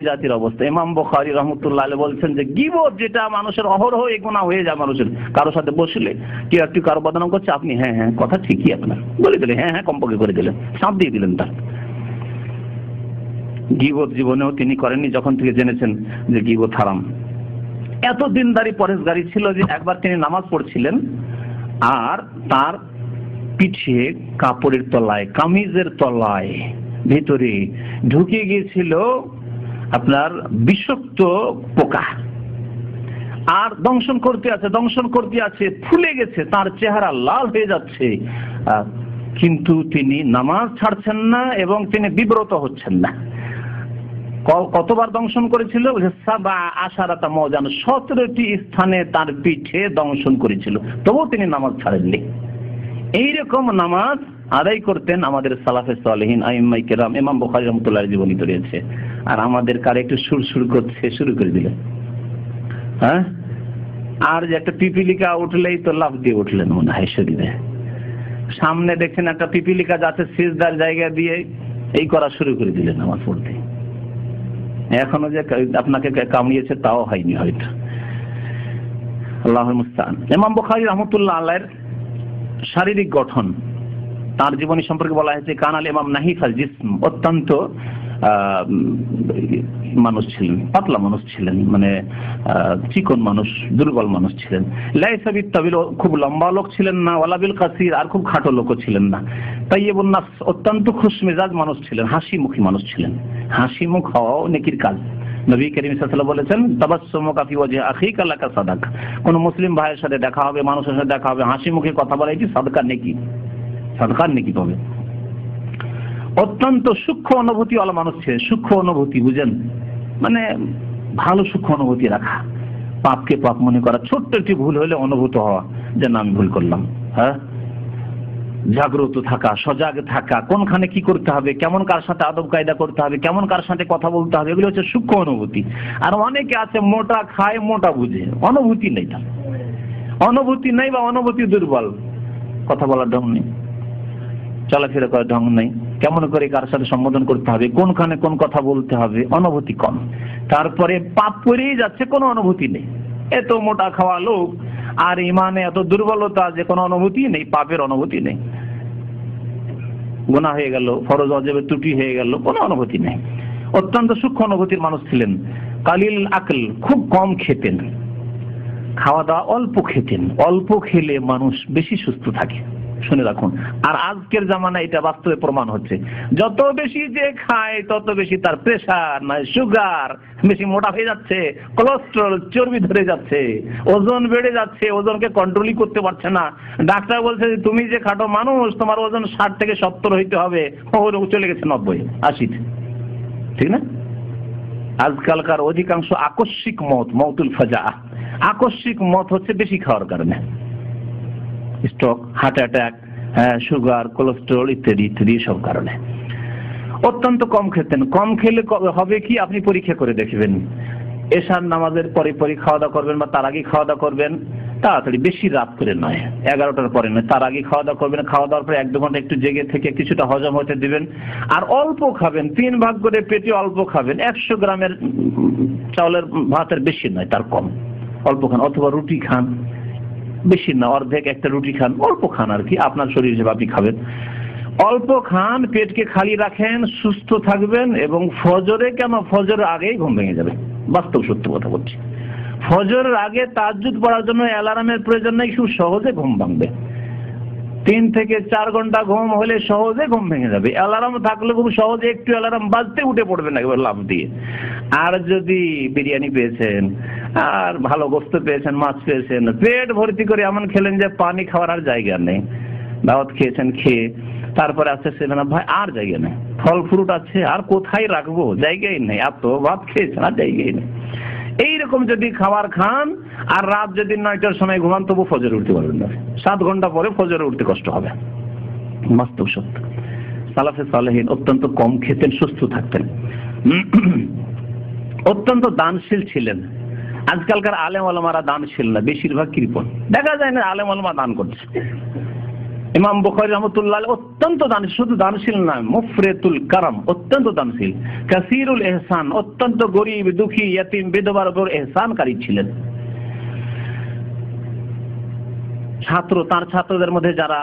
জাতির অবস্থা। ইমাম বুখারী রাহমাতুল্লাহ আলাইহি বলছেন যে গীবত যেটা মানুষের অহরহ এই গুনাহ হয়ে যায় মানুষের, কারোর সাথে বসলে কি একটু কারো বদনাম করছে, আপনি হ্যাঁ হ্যাঁ কথা ঠিকই আপনার বলে দিলেন, হ্যাঁ হ্যাঁ কম্পকে করে দিলেন, সাপ দিয়ে দিলেন তার। গীবত জীবনেও তিনি করেননি যখন থেকে জেনেছেন যে গীবত হারাম। এত দিনদারি পরেশগারী ছিল যে একবার তিনি নামাজ পড়ছিলেন আর তার পিঠে কাপড়ের তলায়, কামিজের তলায় ভিতরে ঢুকে গিয়েছিল আপনার বিষাক্ত পোকা, আর দংশন করতে আছে, ফুলে গেছে, তার চেহারা লাল হয়ে যাচ্ছে, কিন্তু তিনি নামাজ ছাড়ছেন না এবং তিনি বিব্রত হচ্ছেন না। কতবার দংশন করেছিল? 17টি স্থানে তার পিঠে দংশন করেছিল, তবুও তিনি নামাজ ছাড়েননি। এইরকম নামাজ আদায় করতেন আমাদের সালাফে সালেহিন আইম্মায়ে কেরাম। ইমাম বুখারী রাহমাতুল্লাহ আলাইহি জীবনীতে রয়েছে। আর আমাদের কার একটু সুরসুর করতে শুরু করে দিলেন, হ্যাঁ, আর যে একটা পিপিলিকা উঠলেই তো লাফ দিয়ে উঠলেন মনে হয় শরীরে। সামনে দেখছেন একটা পিপিলিকা যাচ্ছে, সিজদার জায়গা দিয়ে এই করা শুরু করে দিলেন নামাজ পড়তে। এখনো যে আপনাকে কামড়িয়েছে তাও হয়নি হয়তো, আল্লাহুল মুস্তাআন। ইমাম বুখারী রাহমাতুল্লাহ আলাইহির শারীরিক গঠন, তার জীবনী সম্পর্কে বলা হয়েছে কানাল ইমাম নাহিফাল জিসম, অত্যন্ত মানুষ ছিলেন, পাতলা মানুষ ছিলেন, মানে চিকন মানুষ, দুর্বল মানুষ ছিলেন। লাইসা বিত্তাবিল, খুব লম্বা লোক ছিলেন না, ওয়ালা বিল কাসির, আর খুব খাটো লোকও ছিলেন না। তাইয়িবুন নাফস, অত্যন্ত খুশমেজাজ মানুষ ছিলেন, হাসি মুখী মানুষ ছিলেন। হাসি মুখ হওয়াও নেকির কাজ। নবী করিম সাল্লাল্লাহু আলাইহি ওয়াসাল্লাম বলেছেন তাবাসসুমুকা ফি ওয়াজহি আখিকা লাকা সাদাকা। কোন মুসলিম ভাইয়ের সাথে দেখা হবে, মানুষের সাথে দেখা হবে, হাসি মুখে কথা বলা এটি সাদকার নেকি, সাদকার নেকি পাবে। অত্যন্ত সূক্ষ্ম অনুভূতি ওয়ালা মানুষ ছিলেন। সূক্ষ্ম অনুভূতি বুঝেন, মানে ভালো সূক্ষ্ম অনুভূতি রাখা, পাপকে পাপ মনে করা, ছোট্ট একটি ভুল হলে অনুভূত হওয়া যে না আমি ভুল করলাম, হ্যাঁ, জাগ্রত থাকা, সজাগ থাকা, কোনখানে কি করতে হবে, কেমন কার সাথে আদব কায়দা করতে হবে, কেমন কার সাথে কথা বলতে হবে, এগুলো হচ্ছে সূক্ষ্ম অনুভূতি। আর অনেকে আছে মোটা খায় মোটা বুঝে, অনুভূতি নেই, তার অনুভূতি নেই বা অনুভূতি দুর্বল, কথা বলার ঢং নেই, চলাফেরা করার ঢং নেই, কেমন করে কার সাথে সম্বোধন করতে হবে, কোনখানে কোন কথা বলতে হবে, অনুভূতি কম। তারপরে পাপ করেই যাচ্ছে, কোনো অনুভূতি নেই। এত মোটা খাওয়া লোক আর ইমানে এত দুর্বলতা যে কোনো অনুভূতি নেই, পাপের অনুভূতি নেই, গুনাহ হয়ে গেল, ফরজ ওয়াজিবের ত্রুটি হয়ে গেল, কোনো অনুভূতি নেই। অত্যন্ত সূক্ষ্ম অনুভূতির মানুষ ছিলেন। কালিল আকল, খুব কম খেতেন, খাওয়া দাওয়া অল্প খেতেন। অল্প খেলে মানুষ বেশি সুস্থ থাকে, শুনে রাখুন। আর আজকের জামানায় এটা বাস্তবে প্রমাণ হচ্ছে, যত বেশি যে খায় তত বেশি তার প্রেসার, নয় সুগার, বেশি মোটা হয়ে যাচ্ছে, কোলেস্টেরল, চর্বি ধরে যাচ্ছে, ওজন বেড়ে যাচ্ছে, ওজনকে কন্ট্রোলই করতে পারছে না। ডাক্তার বলছে যে তুমি যে খাটো মানুষ, তোমার ওজন 60 থেকে 70 হইতে হবে, ওর চলে গেছে 90, 80, ঠিক না? আজকালকার অধিকাংশ আকস্মিক মত, মওতুল ফাজা, আকস্মিক মত হচ্ছে বেশি খাওয়ার কারণে। Stroke, heart attack, sugar, cholesterol ইত্যাদি ইত্যাদি সব কারণে। অত্যন্ত কম খেতেন। কম খেলে হবে কি, আপনি পরীক্ষা করে দেখবেন। এশার নামাজের পরে পরে খাওয়া দাওয়া করবেন বা তার আগে খাওয়া দাওয়া করবেন, তাড়াতাড়ি, বেশি রাত করে নয়, 11টার পরে নয়, তার আগে খাওয়া দাওয়া করবেন। খাওয়া দাওয়ার পরে 1-2 ঘন্টা একটু জেগে থেকে কিছুটা হজম হতে দিবেন। আর অল্প খাবেন, 3 ভাগ করে পেটে অল্প খাবেন। 100 গ্রামের চাউলের ভাতের বেশি নয়, তার কম, অল্প খান। অথবা রুটি খান, বেশি না, অর্ধেক একটা রুটি খান, অল্প খান আর কি, আপনার শরীর হিসেবে আপনি খাবেন। অল্প খান, পেটকে খালি রাখেন, সুস্থ থাকবেন। এবং ফজরে, কেন ফজরের আগেই ঘুম ভেঙে যাবে, বাস্তব সত্য কথা বলছি। ফজরের আগে তাহাজ্জুদ পড়ার জন্য অ্যালার্মের প্রয়োজন নেই, খুব সহজে ঘুম ভাঙবে। 3 থেকে 4 ঘন্টা ঘুম হলে সহজে ঘুম ভেঙে যাবে। অ্যালার্ম থাকলে খুব সহজে, একটু অ্যালার্ম বাজতে উঠে পড়বেন একবার লাফ দিয়ে। আর যদি বিরিয়ানি পেয়েছেন, আর ভালো গোস্ত পেয়েছেন, মাছ পেয়েছেন, পেট ভর্তি করে এমন খেলেন যে পানি খাওয়ার আর জায়গা নেই, দাওয়াত খেয়েছেন, খেয়ে তারপরে আসছে সেখানে ভাই আর জায়গা নেই, ফল ফ্রুট আছে আর কোথায় রাখবো, জায়গাই নেই, এত ভাত খেয়েছেন আর জায়গাই নেই। এইরকম যদি খাবার খান আর রাত যদি 9টার সময় ঘুমান, তবু ফজরে উঠতে পারবেন না। 7 ঘন্টা পরে ফজরে উঠতে কষ্ট হবে, বাস্তব সত্য। সালাফে সালেহিন অত্যন্ত কম খেতেন, সুস্থ থাকতেন, অত্যন্ত দানশীল ছিলেন। আজকালকার আলেম ওলামারা দানশীল না, বেশিরভাগ কৃপণ। দেখা যায় না আলেম ওলামা দান করছে, ইমাম বুখারী রাহমাতুল্লাহ আলাইহি অত্যন্ত দানশীল, শুধু দানশীল নয়, মুফরিতুল কারাম, অত্যন্ত দানশীল, কাসীরুল ইহসান, অত্যন্ত গরীব দুঃখী ইয়তীম বিধবার উপর ইহসানকারী ছিলেন। তার ছাত্রদের মধ্যে যারা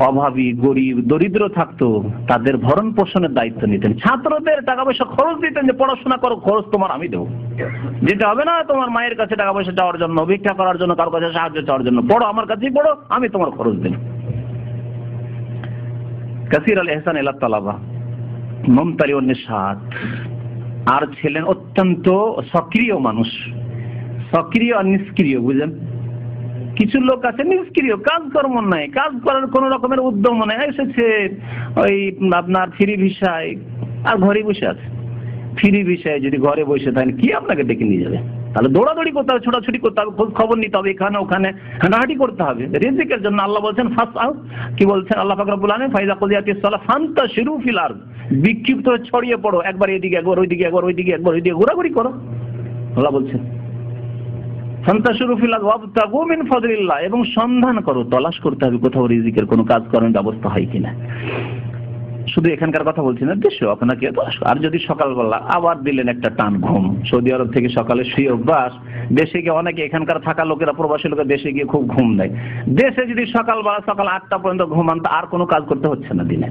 অভাবী, গরিব, দরিদ্র থাকতো তাদের ভরণ পোষণের দায়িত্ব নিতেন। ছাত্রদের টাকা পয়সা খরচ দিতেন, যে পড়াশোনা করো, খরচ তোমার আমি দেবো, যেটা হবে না তোমার মায়ের কাছে টাকা পয়সা চাওয়ার জন্য, ভিক্ষা করার জন্য, কারোর কাছে সাহায্য চাওয়ার জন্য, পড়ো আমার কাছেই পড়ো, আমি তোমার খরচ দেব। কাসীর আল ইহসান ইলা তালাবা, মুমতালিউন নিশাত। আর ছিলেন অত্যন্ত সক্রিয় মানুষ, সক্রিয় আর নিষ্ক্রিয়, বুঝলেন? কিছু লোক আছে নিষ্ক্রিয়, কাজকর্ম নাই, কাজ করার কোন রকমের উদ্যম নেই, এসেছে ওই আপনার ফ্রি ভিসায় আর ঘরে বসে আছে। ফ্রি ভিসায় যদি ঘরে বসে থাকেন, কি আপনাকে ডেকে নিয়ে যাবে? তাহলে দৌড়াদৌড়ি করতে হবে, ছোটাছুটি করতে হবে, খোঁজ খবর নিতে হবে, এখানে ওখানে হাঁটাহাঁটি করতে হবে রিজিকের জন্য। আল্লাহ বলছেন ফাসআউ, কি বলছেন আল্লাহ পাক রব্বুল আলামিন, ফাইযা কুদিয়াতিস সালাহ ফান্তাশিরু ফিল আরদ, বিক্ষিপ্ত ছড়িয়ে পড়ো, একবার এদিকে একবার ওইদিকে, একবার ওইদিকে একবার ওইদিকে ঘোরাঘুরি করো, আল্লাহ বলছেন। ফান্তাশিরু ফিল আরদ ওয়াবতাগু মিন ফাদলিল্লাহ, এবং সন্ধান করো, তলাশ করতে হবে কোথাও রিজিকের কোনো কাজ করার ব্যবস্থা হয় কিনা। শুধু এখানকার কথা বলছি না, দেশেও আপনাকে। আর যদি সকালবেলা আবার দিলেন একটা টান ঘুম, সৌদি আরব থেকে সকালে শুয়ে অভ্যাস, দেশে গিয়ে অনেকে এখানকার থাকা লোকেরা, প্রবাসী লোকেরা দেশে গিয়ে খুব ঘুম দেয়। দেশে যদি সকালবেলা সকাল 8টা পর্যন্ত ঘুমান, তা আর কোনো কাজ করতে হচ্ছে না দিনে।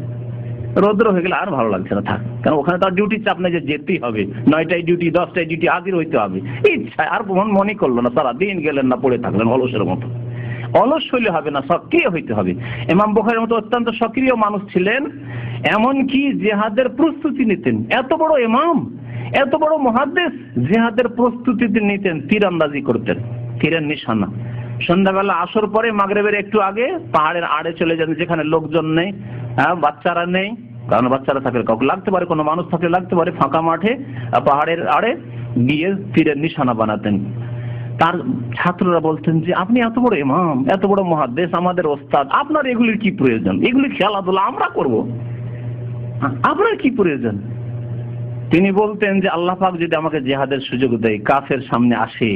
রৌদ্র হয়ে গেলে আর ভালো লাগছে না, থাক, কারণ ওখানে তো ডিউটি চাপ নেই যে যেতেই হবে, 9টায় ডিউটি, 10টায় ডিউটি, হাজির হইতে হবে, ইচ্ছায়। আর মনে করলো না, সারা দিন গেলেন না, পড়ে থাকলেন অলসের মতো। অলস হইলে হবে না, সক্রিয় হইতে হবে। ইমাম বুখারীর মতো অত্যন্ত সক্রিয় মানুষ ছিলেন, এমনকি জিহাদের প্রস্তুতি নিতেন। এত বড় ইমাম, এত বড় মুহাদ্দিস, জিহাদের প্রস্তুতি নিতেন, তীরন্দাজি করতেন, তীরের নিশানা। সন্ধ্যাবেলা আসর পরে, মাগরিবের একটু আগে পাহাড়ের আড়ে চলে যেতেন, যেখানে লোকজন নেই, বাচ্চারা নেই, কারণ বাচ্চারা থাকলে কাউকে লাগতে পারে, কোনো মানুষ থাকলে লাগতে পারে, ফাঁকা মাঠে পাহাড়ের আড়ে গিয়ে তীরের নিশানা বানাতেন। তার ছাত্ররা বলতেন যে আপনি এত বড় ইমাম, এত বড় মুহাদ্দিস, আমাদের ওস্তাদ, আপনার এগুলির কি প্রয়োজন? এগুলি খেলাধুলা আমরা করব, আপনার কি প্রয়োজন? তিনি বলতেন যে আল্লাহ পাক যদি আমাকে জিহাদের সুযোগ দেয়, কাফের সামনে আসে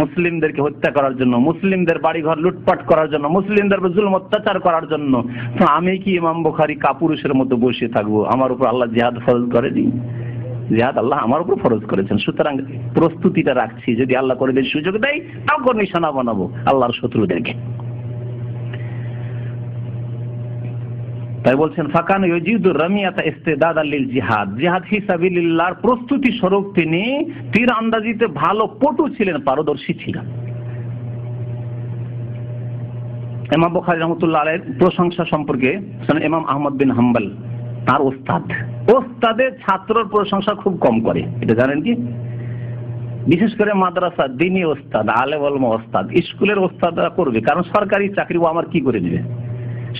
মুসলিমদেরকে হত্যা করার জন্য, মুসলিমদের বাড়িঘর লুটপাট করার জন্য, মুসলিমদের উপর জুলুম অত্যাচার করার জন্য, তো আমি কি ইমাম বুখারী কাপুরুষের মতো বসে থাকবো? আমার উপর আল্লাহ জিহাদ ফরজ করেনি, জিহাদ আল্লাহ আমার উপর ফরজ করেছেন। সুতরাং প্রস্তুতিটা রাখছি, যদি আল্লাহ করে দেয়, সুযোগ দেয়, তাও নিশানা বানাবো আল্লাহর শত্রুদেরকে। তাই বলছেন ফাকান ইউজিদু রামিয়াতা ইস্তিদাদাল লিল জিহাদ, জিহাদ ফি সাবিলিল্লাহর প্রস্তুতি স্বরূপ তিনি তীর আন্দাজিতে ভালো পটু ছিলেন, পারদর্শী ছিলেন। ইমাম বুখারী রাহমাতুল্লাহ আলাইহির প্রশংসা সম্পর্কে ইমাম আহমদ বিন হাম্বল, তার ওস্তাদের ছাত্রর প্রশংসা খুব কম করে, এটা জানেন কি? বিশেষ করে মাদ্রাসা, দ্বীনি ওস্তাদ, আলেম ওলামা ওস্তাদ, স্কুলের ওস্তাদরা করবে, কারণ সরকারি চাকরি ও আমার কি করে দিবে?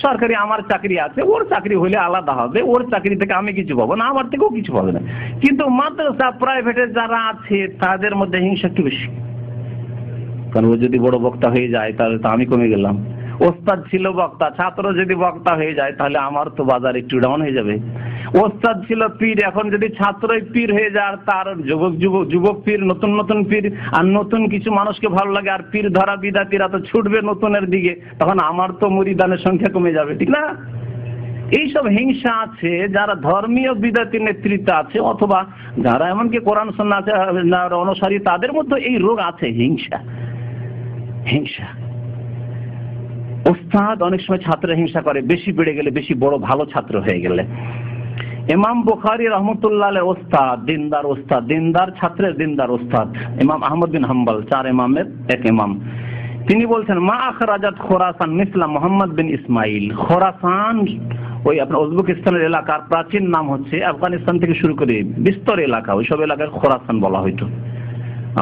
সরকারি আমার চাকরি আছে, ওর চাকরি হলে আলাদা হবে, ওর চাকরি থেকে আমি কিছু পাবো না, আমার থেকেও কিছু পাবে না। কিন্তু মাদ্রাসা, প্রাইভেটে যারা আছে তাদের মধ্যে হিংসা একটু বেশি, কারণ ও যদি বড় বক্তা হয়ে যায় তাহলে তো আমি কমে গেলাম। ওস্তাদ ছিল বক্তা, ছাত্র যদি বক্তা হয়ে যায় তাহলে আমার তো বাজার একটু ডাউন হয়ে যাবে। ওস্তাদ ছিল পীর, এখন যদি ছাত্রই পীর হয়ে যায়, তার যুবক পীর, নতুন নতুন পীর, আর নতুন কিছু মানুষকে ভালো লাগে, আর পীর ধরা বিদাতিরা তো ছুটবে নতুনের দিকে, তখন আমার তো মুরিদানের সংখ্যা কমে যাবে, ঠিক না? এইসব হিংসা আছে, যারা ধর্মীয় বিদাতির নেতৃত্ব আছে, অথবা যারা এমনকি কোরআন সুন্নাহ অনুসারী, তাদের মধ্যে এই রোগ আছে, হিংসা। ওস্তাদ অনেক সময় ছাত্র হিংসা করে, বেশি বেড়ে গেলে, বেশি বড় ভালো ছাত্র হয়ে গেলে। ইমাম বুখারী রাহমাতুল্লাহ আলাইহি ওস্তাদ, দিনদার ছাত্রের দিনদার ওস্তাদ ইমাম আহমদ বিন হাম্বল, 4 ইমামের এক ইমাম। তিনি বলছেন মা আখরাজাত খোরাসান মিসলা মুহাম্মদ বিন ইসমাইল। খোরাসান ওই আপনার উজবেকিস্তানের এলাকার প্রাচীন নাম হচ্ছে, আফগানিস্তান থেকে শুরু করে বিস্তর এলাকা, ওইসব এলাকায় খোরাসান বলা হইতো।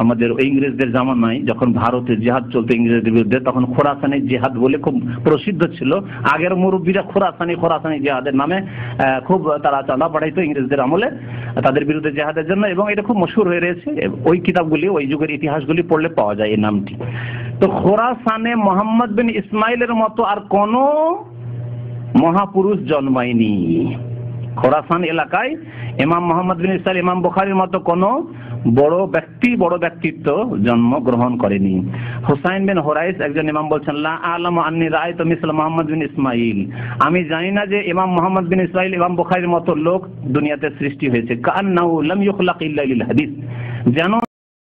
আমাদের ইংরেজদের জামানায় যখন ভারতে জিহাদ চলতো ইংরেজদের বিরুদ্ধে, তখন খোরাসানি জিহাদ বলে খুব প্রসিদ্ধ ছিল। আগের মুরব্বীরা খোরাসানি জিহাদের নামে খুব তারা চাঁদা পাঠাইতো ইংরেজদের আমলে তাদের বিরুদ্ধে জিহাদের জন্য, এবং এটা খুব মশহুর হয়ে রয়েছে। ওই কিতাবগুলি, ওই যুগের ইতিহাসগুলি পড়লে পাওয়া যায় এই নামটি। তো খোরাসানে মোহাম্মদ বিন ইসমাইলের মতো আর কোন মহাপুরুষ জন্মায়নি। খোরাসান এলাকায় ইমাম মুহাম্মদ বিন ইসমাঈল ইমাম বুখারীর মতো কোনো বড় ব্যক্তিত্ব জন্মগ্রহণ করেনি। হুসাইন বিন হুরাইস একজন ইমাম বলছেন, লা আলামু আন্নী রাআইতু মিসলা মুহাম্মদ বিন ইসমাঈল, আমি জানি না যে ইমাম মুহাম্মদ বিন ইসমাঈল ইমাম বুখারীর মতো লোক দুনিয়াতে সৃষ্টি হয়েছে। কান্নাহু লাম ইখলাক ইল্লা লিল হাদিস, যেন